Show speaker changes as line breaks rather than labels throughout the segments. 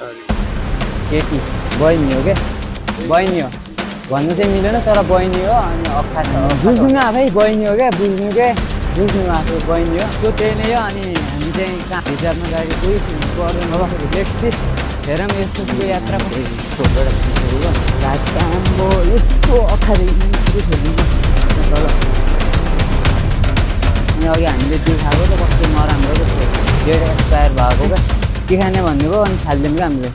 केटी बहिनी हो क्या बहिनी हो भन्नु चाहिँ मिलेन तर बहिनी हो अनि अक्खा छ बुझ्नु न भाइ बहिनी हो क्या बुझ्नु आफू बहिनी हो सो त्यही नै हो अनि हामी चाहिँ कहाँ रिजर्भमा गाडी कोही गर्दैन अब लेक्सी हेरौँ यस्तो यात्रा राजकामको यस्तो अख्खादेखि छोडिदिन्छ तल अनि अघि हामीले त्यो खाएको त कस्तो नराम्रो पो थियो डेढ एक्सपायर भएको क्या के खाने भन्नुभयो अनि थालिदिउँ क्या हामीले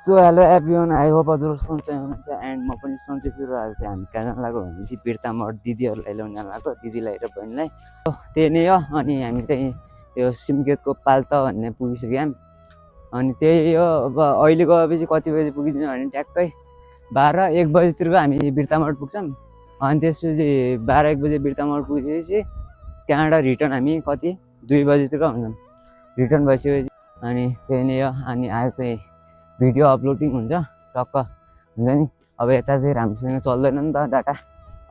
so hello everyone I hope हजुर सन्चै हुनुहुन्छ एन्ड म पनि सन्चै छु र आज चाहिँ हामी कहाँ जान लाग्यो भनेपछि बिर्ता मठ दिदीहरूलाई ल्याउन लाग्यो दिदीलाई र बहिनीलाई त्यही नै हो अनि हामी चाहिँ यो सिमगेटको पाल्त भन्ने पुगिसक्यो अनि त्यही हो अब अहिले गएपछि कति बजी पुगिन्छ भने ट्याक्कै 12-1 बजीतिरको हामी बिर्ता मठ पुग्छौँ अनि त्यसपछि 12-1 बजी बिर्ता मठ पुगेपछि त्यहाँबाट रिटर्न हामी कति 2 बजीतिर हुन्छौँ रिटर्न भइसकेपछि अनि त्यही नै हो अनि आज चाहिँ भिडियो अपलोडिङ हुन्छ टक्क हुन्छ नि अब यता चाहिँ राम्रोसँग चल्दैन नि त डाटा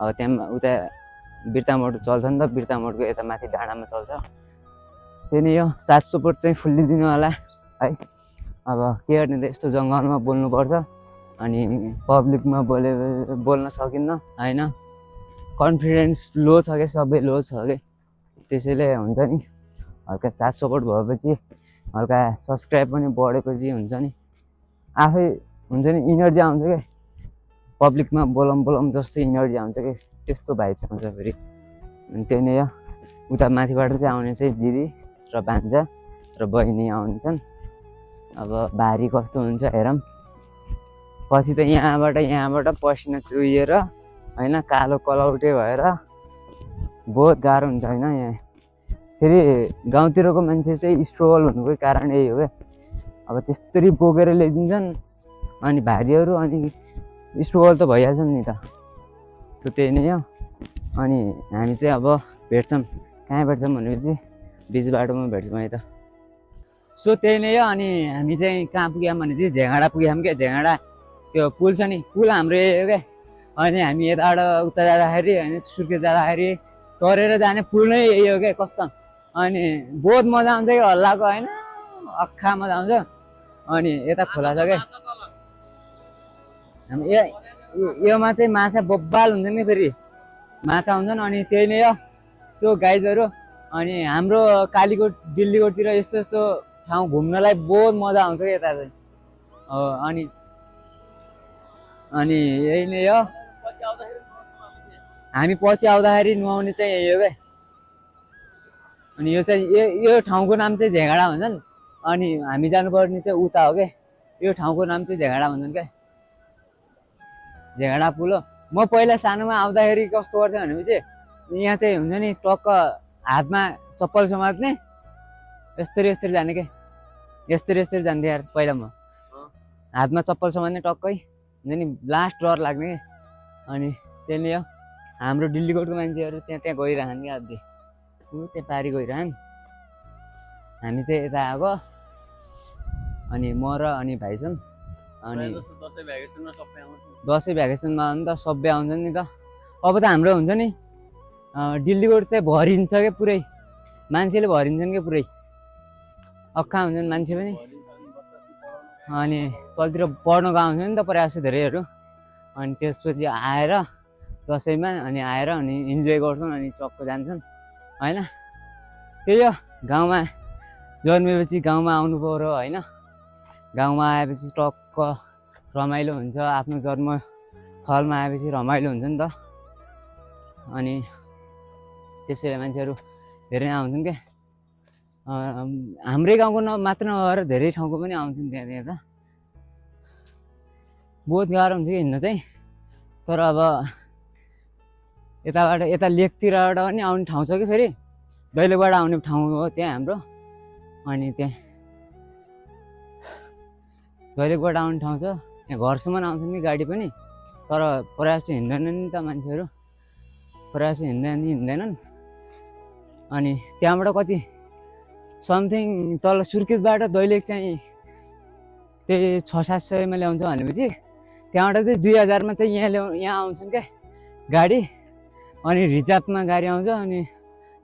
अब त्यहाँ उता बिर्ता मोड चल्छ नि त बिर्ता मोडको यता माथि डाँडामा चल्छ त्यही नै हो 700 पोट चाहिँ फुल्लिदिनु होला है अब के गर्ने त यस्तो जङ्गलमा बोल्नुपर्छ अनि पब्लिकमा बोल्न सकिन्न होइन कन्फिडेन्स लो छ कि सबै लो छ कि त्यसैले हुन्छ नि हल्का 700 पोट भएपछि हल्का सब्सक्राइब पनि बढेपछि हुन्छ नि आफै हुन्छ नि इनर्जी आउँछ क्या पब्लिकमा बोलम जस्तो इनर्जी आउँछ कि त्यस्तो भाइब आउँछ फेरि अनि त्यही नै हो उता माथिबाट चाहिँ आउने चाहिँ दिदी र भान्जा र बहिनी आउँछन् अब भारी कस्तो हुन्छ हेरौँ पछि त यहाँबाट पसिना चुहिएर होइन कालो कलौटे भएर बहुत गाह्रो हुन्छ होइन यहाँ फेरि गाउँतिरको मान्छे चाहिँ स्ट्रगल हुनुको कारण यही हो क्या अब त्यस्तरी बोकेर ल्याइदिन्छन् अनि भारीहरू अनि स्ट्रगल त भइहाल्छ नि त सो त्यही नै हो अनि हामी चाहिँ अब भेट्छौँ कहाँ भेट्छौँ भनेपछि बिच बाटोमा भेट्छौँ है त सो त्यही नै हो अनि हामी चाहिँ कहाँ पुग्यौँ भने चाहिँ झेगाडा पुग्यौँ क्या झेगाडा त्यो पुल छ नि पुल हाम्रो यही हो क्या अनि हामी यताबाट उता जाँदाखेरि होइन सुर्खेत जाँदाखेरि तरेर जाने पुल नै यही हो क्या कसम अनि बहुत मजा आउँछ कि हल्लाको होइन अक्खा मजा आउँछ अनि यता खोला छ क्या योमा चाहिँ माछा बब्बाल हुन्छ नि फेरि माछा हुन्छन् अनि त्यही नै हो सो गाइजहरू अनि हाम्रो कालीकोट दिल्लीकोटतिर यस्तो ठाउँ घुम्नलाई बहुत मजा आउँछ क्या यता चाहिँ अनि यही नै हो हामी पछि आउँदाखेरि नुहाउने चाहिँ यही हो क्या अनि यो चाहिँ यो ठाउँको नाम चाहिँ झेगाडा भन्छन् अनि हामी जानुपर्ने चाहिँ उता हो क्या यो ठाउँको नाम चाहिँ झेगाडा भन्छन् क्या झेगाडा पुल हो म पहिला सानोमा आउँदाखेरि कस्तो गर्थेँ भनेपछि यहाँ चाहिँ हुन्छ नि टक्क हातमा चप्पल समात्ने यस्तरी जाने क्या यस्तरी जान्थेँ यार पहिला म हातमा चप्पल समात्ने टक्कै हुन्छ नि लास्ट डर लाग्ने क्या अनि त्यसले हो हाम्रो दिल्लीकोटको मान्छेहरू त्यहाँ गइरहन् क्या अझै त्यहाँ पारि गइरहन् हामी चाहिँ यता आएको अनि म र अनि भाइ छन् अनि दसैँ भ्याकेसनमा हो नि त सबै आउँछन् नि त अब त हाम्रो हुन्छ नि दिल्लीकोट चाहिँ भरिन्छ क्या पुरै मान्छेले भरिन्छन् क्या पुरै अक्खा हुन्छन् मान्छे पनि अनि तलतिर पढ्नको आउँछ नि त प्रायः जस्तो धेरैहरू अनि त्यसपछि आएर दसैँमा अनि आएर अनि इन्जोय गर्छन् अनि चक्क जान्छन् होइन त्यही हो गाउँमा जन्मेपछि गाउँमा आउनु पऱ्यो होइन गाउँमा आएपछि टक्क रमाइलो हुन्छ आफ्नो जन्म थलमा आएपछि रमाइलो हुन्छ नि त अनि त्यसैले मान्छेहरू धेरै आउँछन् क्या हाम्रै गाउँको मात्र नभएर धेरै ठाउँको पनि आउँछन् त्यहाँ त बहुत गाह्रो हुन्छ कि हिँड्न चाहिँ तर अब यता लेकतिरबाट पनि आउने ठाउँ छ कि फेरि दैलेखबाट आउने ठाउँ हो त्यहाँ हाम्रो अनि त्यहाँ दैलेखबाट आउने ठाउँ छ यहाँ घरसम्म आउँछन् कि गाडी पनि तर प्रायः जस्तो हिँड्दैनन् नि त मान्छेहरू प्रायः जस्तो हिँड्दैनन् अनि त्यहाँबाट कति समथिङ तल सुर्खेतबाट दैलेख चाहिँ त्यही 600-700मा ल्याउँछ भनेपछि त्यहाँबाट चाहिँ 2000मा चाहिँ यहाँ आउँछन् क्या गाडी अनि रिजर्भमा गाडी आउँछ अनि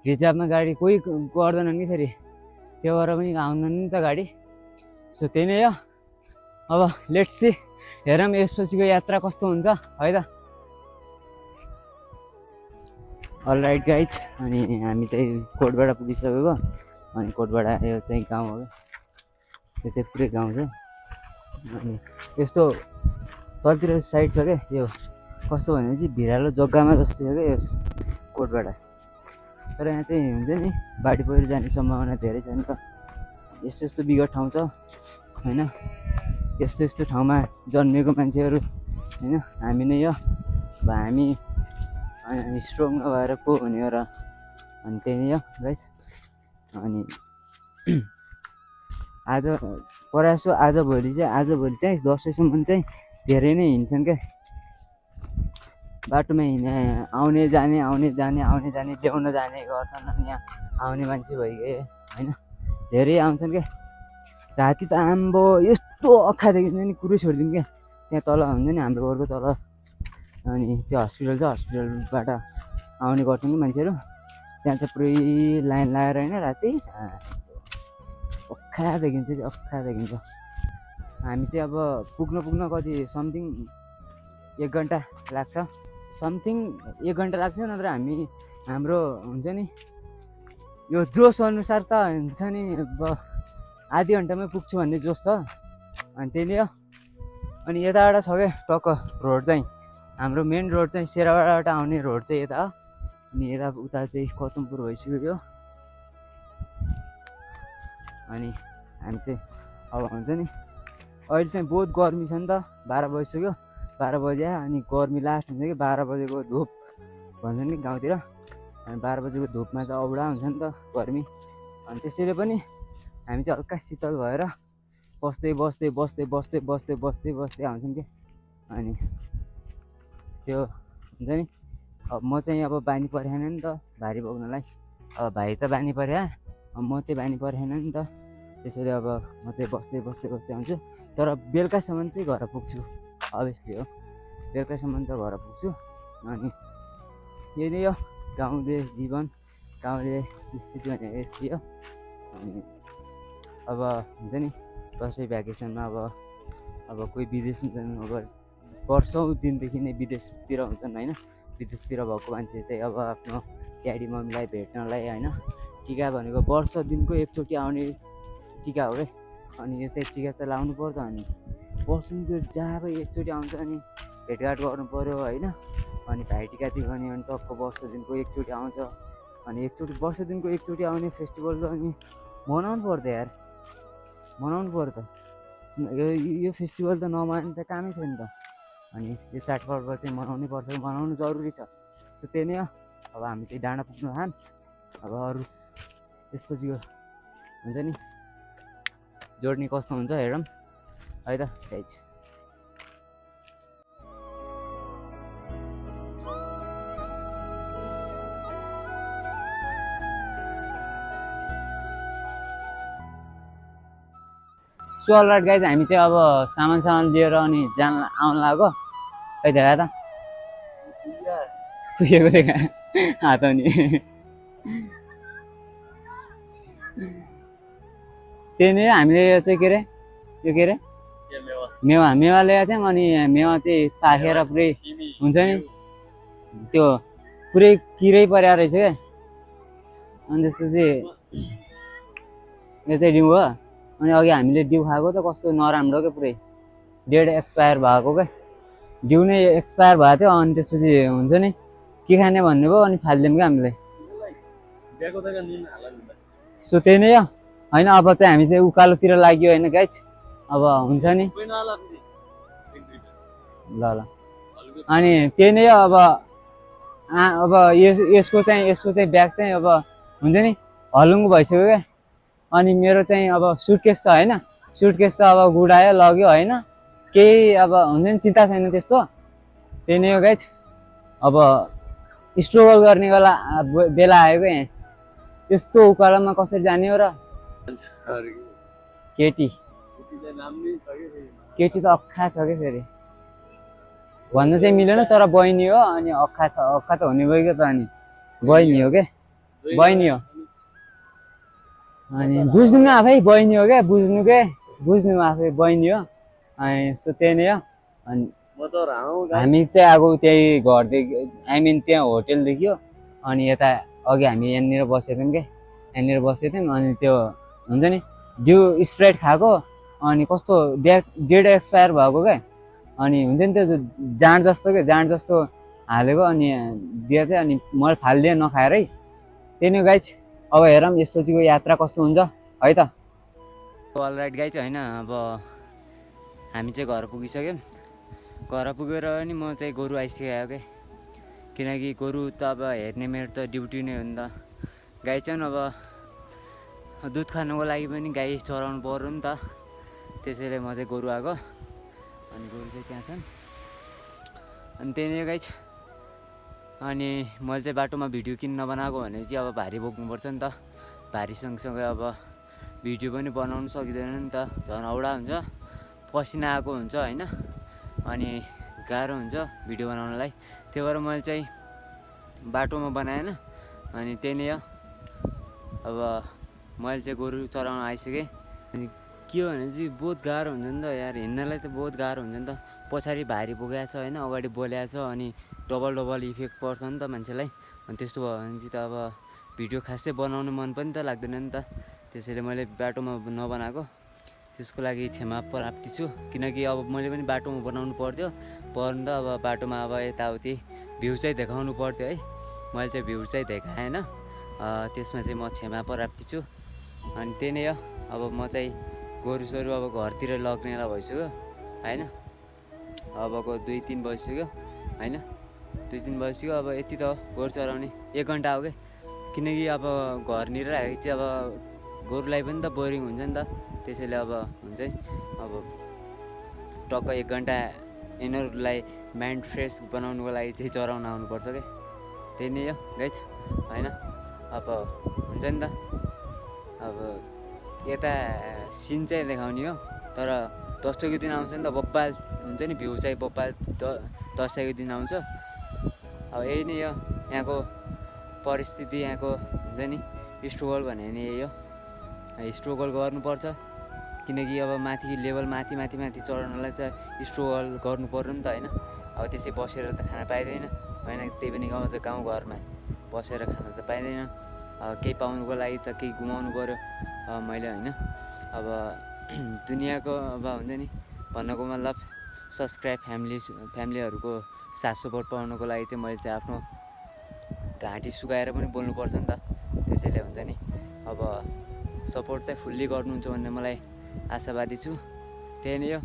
रिजर्भमा गाडी कोही गर्दैन नि फेरि त्यो भएर पनि आउँदैन नि त गाडी सो त्यही नै हो अब लेट्स सी हेरौँ यसपछिको यात्रा कस्तो हुन्छ है त अलराइट गाइज अनि हामी चाहिँ कोटबाट पुगिसकेको अनि कोटबाट यो चाहिँ गाउँ हो यो चाहिँ पुरै गाउँ छ अनि यस्तो तलतिर साइड छ क्या यो कस्तो भनेपछि भिरालो जग्गामा जस्तो छ क्या यो कोटबाट तर यहाँ चाहिँ हुन्छ नि बाढी पहिरो जाने सम्भावना धेरै छ नि त यस्तो यस्तो विगत ठाउँ छ होइन यस्तो यस्तो ठाउँमा जन्मेको मान्छेहरू होइन हामी नै हो अब हामी स्ट्रङ नभएर पो हुने हो र अनि त्यही नै हो गाइस अनि आज परासो आजभोलि चाहिँ दसैँसम्म चाहिँ धेरै नै हिँड्छन् क्या बाटोमा हिँड्ने आउने जाने ल्याउन जाने गर्छन् अनि यहाँ आउने मान्छे भइगए होइन धेरै आउँछन् क्या राति त आम्बो यस्तो अखा देखिन्छ नि कुरै छोडिदिउँ क्या त्यहाँ तल हुन्छ नि हाम्रो घरको तल अनि त्यो हस्पिटल छ हस्पिटलबाट आउने गर्छन् कि मान्छेहरू त्यहाँ चाहिँ पुरै लाइन लगाएर होइन राति अखा देखिन्छ हामी चाहिँ अब पुग्न कति समथिङ 1 घन्टा लाग्छ समथिङ 1 घन्टा लाग्छ नत्र हाम्रो हुन्छ नि यो जोस अनुसार त हुन्छ नि अब आधी घन्टामै पुग्छु भन्ने जोस छ अनि त्यही नै हो अनि यताबाट छ क्या टक्क रोड चाहिँ हाम्रो मेन रोड चाहिँ शेराबाट आउने रोड चाहिँ यता हो अनि यता उता चाहिँ कतमपुर भइसक्यो अनि हामी चाहिँ अब हुन्छ नि अहिले चाहिँ बहुत गर्मी छ नि त 12 बजिसक्यो 12 बजे अनि गर्मी लास्ट हुन्छ कि 12 बजेको धुप भन्छ नि गाउँतिर अनि 12 बजेको धुपमा चाहिँ औडा हुन्छ नि त गर्मी अनि त्यसैले पनि हामी चाहिँ हल्का शीतल भएर बस्दै आउँछौँ कि अनि त्यो हुन्छ नि अब म चाहिँ अब बानी परेन नि त भारी बोक्नलाई अब भाइ त बानी परे अब म चाहिँ बानी परेन नि त त्यसैले अब म चाहिँ बस्दै आउँछु तर बेलुकासम्म चाहिँ घर पुग्छु अभियसली हो बेलुकासम्म त घर पुग्छु अनि यही नै हो गाउँले जीवन गाउँले स्थिति भनेको यस्तै हो अनि अब हुन्छ नि दसैँ भ्याकेसनमा अब कोही विदेश हुन्छन् अब वर्षौँ दिनदेखि नै विदेशतिर हुन्छन् होइन विदेशतिर भएको मान्छे चाहिँ अब आफ्नो ड्याडी मम्मीलाई भेट्नलाई होइन टिका भनेको वर्ष दिनको एकचोटि आउने टिका हो क्या अनि यो चाहिँ टिका त लाउनु पर्छ अनि वर्ष दिनको जहाँ एकचोटि आउँछ अनि भेटघाट गर्नु पऱ्यो होइन अनि भाइटिका दिने अनि टक्क वर्ष दिनको एकचोटि आउँछ अनि वर्ष दिनको एकचोटि आउने फेस्टिभल त अनि मनाउनु पर्छ यो फेस्टिभल त नमाने त कामै छैन त अनि यो चाडपर्व चाहिँ मनाउनु जरुरी छ सो त्यही नै हो अब हामी चाहिँ डाँडा पुग्न थान अब अरू त्यसपछिको हुन्छ नि जोड्ने कस्तो हुन्छ हेरौँ है त गाइज सो अलराइट गाइज हामी चाहिँ अब सामान लिएर अनि आउन लाग्यो खै देखा त पुगेको देखा हात नि त्यही नै हामीले यो चाहिँ के अरे मेवा ल्याएको थियौँ अनि मेवा चाहिँ पाकेर पुरै हुन्छ नि त्यो पुरै किरै परेको रहेछ क्या अनि त्यसपछि यो चाहिँ डिउ हो अनि अघि हामीले डिउ खाएको त कस्तो नराम्रो क्या पुरै डेट एक्सपायर भएको क्या डिउ नै एक्सपायर भएको थियो अनि त्यसपछि हुन्छ नि के खाने भन्ने भयो अनि फालिदिउँ क्या हामीले सो त्यही नै हो होइन अब चाहिँ हामी चाहिँ उकालोतिर लाग्यो होइन गाइज अब हुन्छ नि ल अनि त्यही नै हो अब यसको चाहिँ ब्याग चाहिँ अब हुन्छ नि हलुङ्गो भइसक्यो क्या अनि मेरो चाहिँ अब सुटकेस छ होइन सुटकेस त अब गुडायो लग्यो होइन केही अब हुन्छ नि चिन्ता छैन त्यस्तो त्यही नै हो गाइज अब स्ट्रगल गर्ने बेला आयो क्या यहाँ त्यस्तो उकालोमा कसरी जाने हो र केटी त अख्खा छ क्या फेरि भन्न चाहिँ मिलेन तर बहिनी हो अनि अक्खा छ अक्खा त हुने भयो क्या त अनि बहिनी हो क्या बहिनी हो अनि बुझ्नु न आफै बहिनी हो क्या बुझ्नु आफै बहिनी हो अनि सो त्यही नै हो अनि हामी चाहिँ आएको त्यही घरदेखि आई मिन त्यहाँ होटेल देख्यो अनि यता अघि हामी यहाँनिर बसेको थियौँ क्या यहाँनिर बसेको थियौँ अनि त्यो हुन्छ नि डिउ स्प्राइट खाएको अनि कस्तो डेट एक्सपायर भएको क्या अनि हुन्छ नि त्यो जाँड जस्तो हालेको अनि दिएको थियो अनि मैले फालिदिएँ नखाएरै त्यही नै गाइज अब हेरौँ यसपछिको यात्रा कस्तो हुन्छ है त अलराइट गाइज होइन अब हामी चाहिँ घर पुगिसक्यौँ घर पुगेर नि म चाहिँ गोरु आइसकेको क्या किनकि गोरु त अब हेर्ने मेरो त ड्युटी नै हो नि त गाई चाहिँ अब दुध खानुको लागि पनि गाई चराउनु पर्यो नि त त्यसैले म चाहिँ गोरु आएको अनि गोरु चाहिँ त्यहाँ छन् अनि त्यही नै गाइज अनि मैले चाहिँ बाटोमा भिडियो किन नबनाएको भने चाहिँ अब भारी बोक्नुपर्छ नि त भारी सँगसँगै अब भिडियो पनि बनाउनु सकिँदैन नि त झन् औडा हुन्छ पसिना आएको हुन्छ होइन अनि गाह्रो हुन्छ भिडियो बनाउनलाई त्यही भएर मैले चाहिँ बाटोमा बनाएन अनि त्यही नै हो अब मैले चाहिँ गोरु चराउन आइसकेँ अनि के हो भने चाहिँ बहुत गाह्रो हुन्छ नि त यार हिँड्नलाई त बहुत गाह्रो हुन्छ नि त पछाडि भारी बोकेको छ होइन अगाडि बोल्याएको छ अनि डबल इफेक्ट पर्छ नि त मान्छेलाई अनि त्यस्तो भयो भने चाहिँ त अब भिडियो खासै बनाउनु मन पनि त लाग्दैन नि त त्यसैले मैले बाटोमा नबनाएको त्यसको लागि क्षमा प्राप्ति छु किनकि अब मैले पनि बाटोमा बनाउनु पर्नु त अब बाटोमा अब यताउति भ्यू चाहिँ देखाउनु पर्थ्यो है मैले चाहिँ भ्यू चाहिँ देखाएन त्यसमा चाहिँ म क्षमा प्राप्ति छु अनि त्यही नै हो अब म चाहिँ गोरुसोरु अब घरतिर लग्नेलाई भइसक्यो होइन अबको 2-3 बजिसक्यो होइन 2-3 बजिसक्यो अब यति त हो गोरु चराउने 1 घन्टा हो क्या किनकि अब घरनिर राखेको चाहिँ अब गोरुलाई पनि त बोरिङ हुन्छ नि त त्यसैले अब हुन्छ नि अब टक्क 1 घन्टा यिनीहरूलाई माइन्ड फ्रेस बनाउनुको लागि चाहिँ चराउन आउनुपर्छ क्या त्यही नै हो गाइज होइन अब हुन्छ नि त अब यता सिन चाहिँ देखाउने हो तर दसैँको दिन आउँछ नि त बब्बाल हुन्छ नि भ्यू चाहिँ बब्बाल दसैँको दिन आउँछ अब यही नै हो यहाँको परिस्थिति यहाँको हुन्छ नि स्ट्रगल भने नि यही हो स्ट्रगल गर्नुपर्छ किनकि अब माथि लेभल माथि चढ्नलाई चाहिँ स्ट्रगल गर्नु पर्यो नि त होइन अब त्यसै बसेर त खान पाइँदैन होइन त्यही पनि गाउँघरमा बसेर खान त पाइँदैन केही पाउनुको लागि त केही गुमाउनु पर्यो मैले होइन अब दुनियाँको अब हुन्छ नि भन्नको मतलब सब्सक्राइब फ्यामिलीहरूको साथ सपोर्ट पाउनुको लागि चाहिँ मैले चाहिँ आफ्नो घाँटी सुकाएर पनि बोल्नुपर्छ नि त त्यसैले हुन्छ नि अब सपोर्ट चाहिँ फुल्ली गर्नुहुन्छ भन्ने मलाई आशावादी छु त्यही नै हो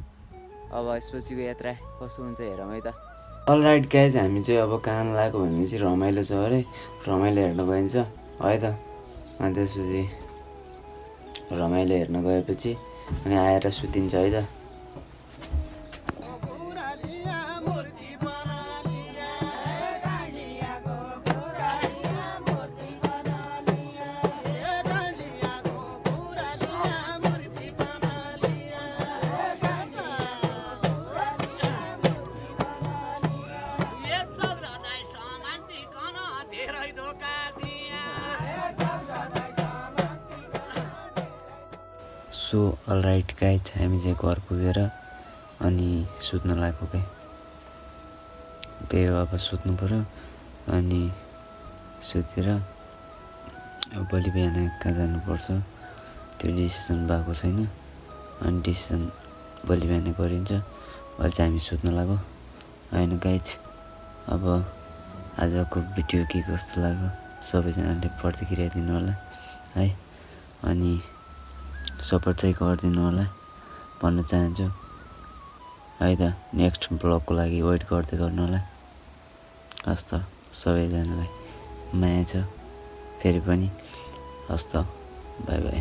अब यसपछिको यात्रा कस्तो हुन्छ हेरौँ है त अलराइट गाइज हामी चाहिँ अब कहाँ लागेको भनेपछि रमाइलो छ अरे रमाइलो हेर्न गइन्छ है त अनि त्यसपछि रमाइलो हेर्न गएपछि अनि आएर सुतिन्छ है त सो अलराइट गाइज हामी चाहिँ घर पुगेर अनि सुत्न लागेको क्या त्यही हो अब सुत्नु पऱ्यो अनि सुतेर अब भोलि बिहान कहाँ जानुपर्छ त्यो डिसिसन भएको छैन अनि डिसिसन भोलि बिहान गरिन्छ अहिले चाहिँ हामी सुत्न लाग्यो होइन गाइज अब आजको भिडियो के कस्तो लाग्यो सबैजनाले प्रतिक्रिया दिनु होला है अनि सपोर्ट चाहिँ गरिदिनु होला भन्न चाहन्छु है त नेक्स्ट ब्लगको लागि वेट गर्दै गर्नु होला हस् त सबैजनालाई माया छ फेरि पनि हस् त बाई बाई